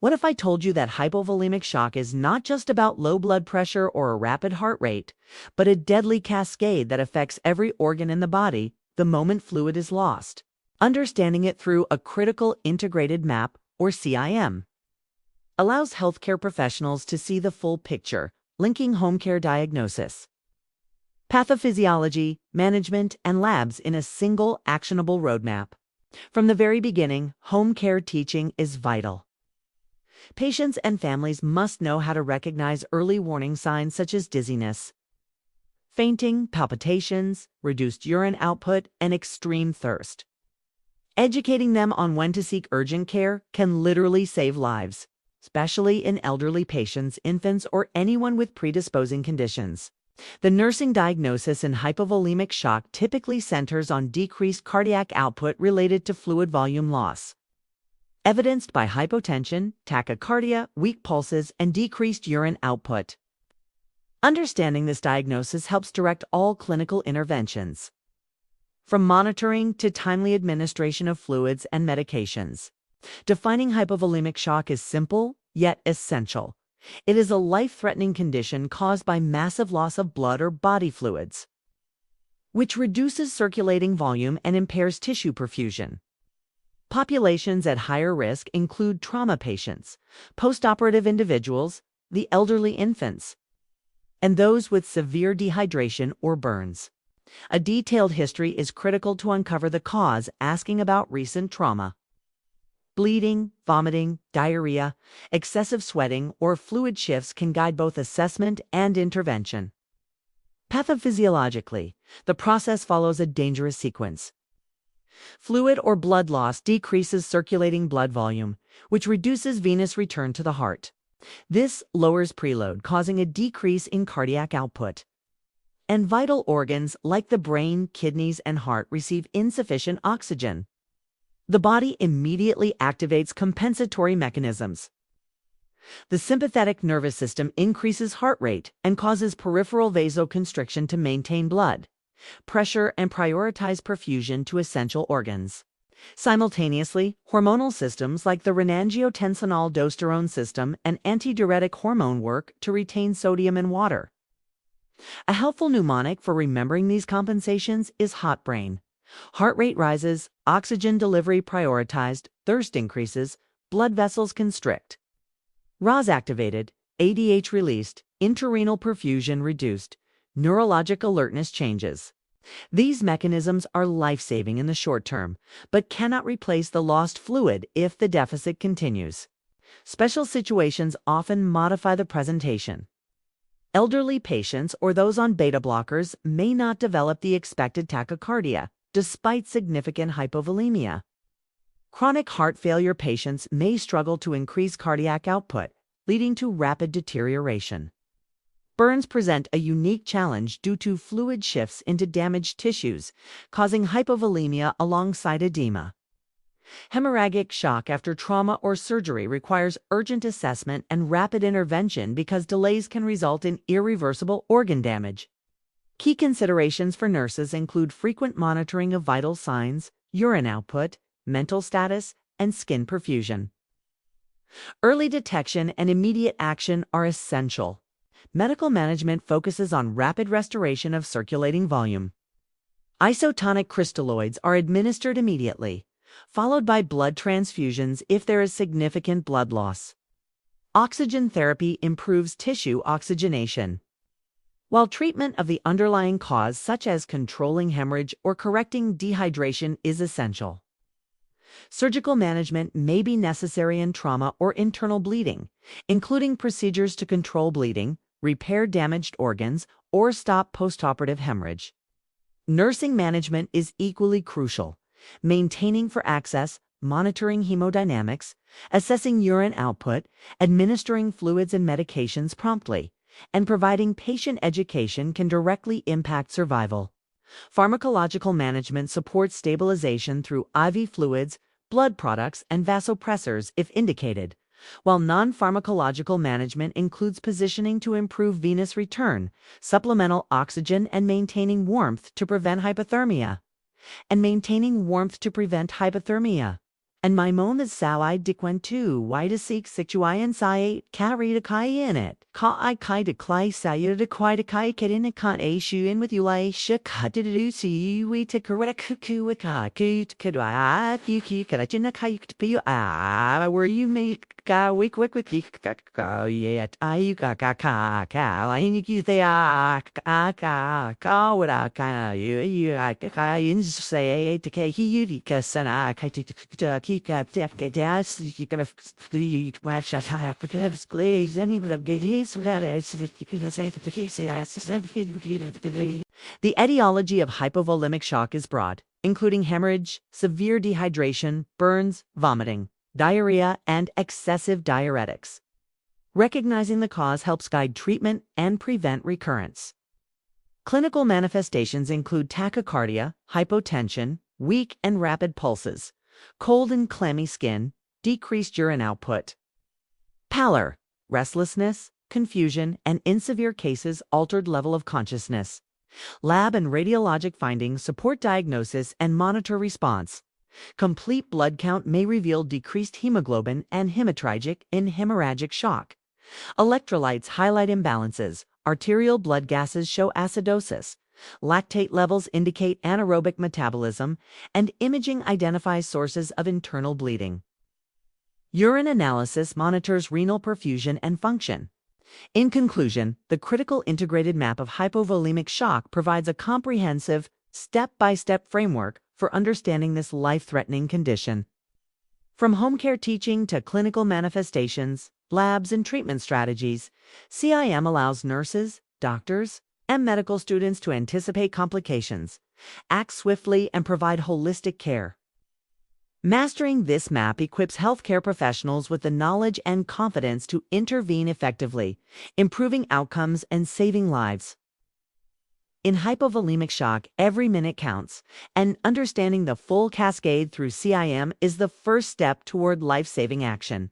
What if I told you that hypovolemic shock is not just about low blood pressure or a rapid heart rate, but a deadly cascade that affects every organ in the body the moment fluid is lost? Understanding it through a critical integrated map, or CIM, allows healthcare professionals to see the full picture, linking home care diagnosis, pathophysiology, management, and labs in a single actionable roadmap. From the very beginning, home care teaching is vital. Patients and families must know how to recognize early warning signs such as dizziness, fainting, palpitations, reduced urine output, and extreme thirst. Educating them on when to seek urgent care can literally save lives, especially in elderly patients, infants, or anyone with predisposing conditions. The nursing diagnosis in hypovolemic shock typically centers on decreased cardiac output related to fluid volume loss, evidenced by hypotension, tachycardia, weak pulses, and decreased urine output. Understanding this diagnosis helps direct all clinical interventions, from monitoring to timely administration of fluids and medications. Defining hypovolemic shock is simple, yet essential. It is a life-threatening condition caused by massive loss of blood or body fluids, which reduces circulating volume and impairs tissue perfusion. Populations at higher risk include trauma patients, postoperative individuals, the elderly infants, and those with severe dehydration or burns. A detailed history is critical to uncover the cause, asking about recent trauma, bleeding, vomiting, diarrhea, excessive sweating, or fluid shifts can guide both assessment and intervention. Pathophysiologically, the process follows a dangerous sequence. Fluid or blood loss decreases circulating blood volume, which reduces venous return to the heart. This lowers preload, causing a decrease in cardiac output. And vital organs like the brain, kidneys, and heart receive insufficient oxygen. The body immediately activates compensatory mechanisms. The sympathetic nervous system increases heart rate and causes peripheral vasoconstriction to maintain blood pressure and prioritize perfusion to essential organs. Simultaneously, hormonal systems like the renin-angiotensin-aldosterone system and antidiuretic hormone work to retain sodium in water. A helpful mnemonic for remembering these compensations is hot brain. Heart rate rises, oxygen delivery prioritized, thirst increases, blood vessels constrict. RAAS activated, ADH released, intrarenal perfusion reduced, neurologic alertness changes. These mechanisms are life-saving in the short term, but cannot replace the lost fluid if the deficit continues. Special situations often modify the presentation. Elderly patients or those on beta blockers may not develop the expected tachycardia, despite significant hypovolemia. Chronic heart failure patients may struggle to increase cardiac output, leading to rapid deterioration. Burns present a unique challenge due to fluid shifts into damaged tissues, causing hypovolemia alongside edema. Hemorrhagic shock after trauma or surgery requires urgent assessment and rapid intervention because delays can result in irreversible organ damage. Key considerations for nurses include frequent monitoring of vital signs, urine output, mental status, and skin perfusion. Early detection and immediate action are essential. Medical management focuses on rapid restoration of circulating volume. Isotonic crystalloids are administered immediately, followed by blood transfusions if there is significant blood loss. Oxygen therapy improves tissue oxygenation, while treatment of the underlying cause, such as controlling hemorrhage or correcting dehydration, is essential. Surgical management may be necessary in trauma or internal bleeding, including procedures to control bleeding, repair damaged organs, or stop postoperative hemorrhage. Nursing management is equally crucial, maintaining for access, monitoring hemodynamics, assessing urine output, administering fluids and medications promptly, and providing patient education can directly impact survival. Pharmacological management supports stabilization through IV fluids, blood products, and vasopressors if indicated, while non-pharmacological management includes positioning to improve venous return, supplemental oxygen, and maintaining warmth to prevent hypothermia. And my mom is sao I diquen too, why to seek situayan sai carry to kai in it. Ka I kai to clay sayu to quite a kai kid in a con a shoe in with you like shuk to do see we to correct cuckoo a ka coot could I you karachina kai to be where you make ka wick with yet I ka you they are ka without kind of you I say to ke he and I keep up das you can watch that high up because glaze any of get his that is you can say that the case the etiology of hypovolemic shock is broad, including hemorrhage, severe dehydration, burns, vomiting, diarrhea, and excessive diuretics. Recognizing the cause helps guide treatment and prevent recurrence. Clinical manifestations include tachycardia, hypotension, weak and rapid pulses, cold and clammy skin, decreased urine output. Pallor, restlessness, confusion, and in severe cases, altered level of consciousness. Lab and radiologic findings support diagnosis and monitor response. Complete blood count may reveal decreased hemoglobin and hemorrhagic shock. Electrolytes highlight imbalances. Arterial blood gases show acidosis. Lactate levels indicate anaerobic metabolism, and imaging identifies sources of internal bleeding. Urine analysis monitors renal perfusion and function. In conclusion, the critical integrated map of hypovolemic shock provides a comprehensive, step-by-step framework for understanding this life-threatening condition. From home care teaching to clinical manifestations, labs, and treatment strategies, CIM allows nurses, doctors, and medical students to anticipate complications, act swiftly, and provide holistic care. Mastering this map equips healthcare professionals with the knowledge and confidence to intervene effectively, improving outcomes and saving lives. In hypovolemic shock, every minute counts, and understanding the full cascade through CIM is the first step toward life-saving action.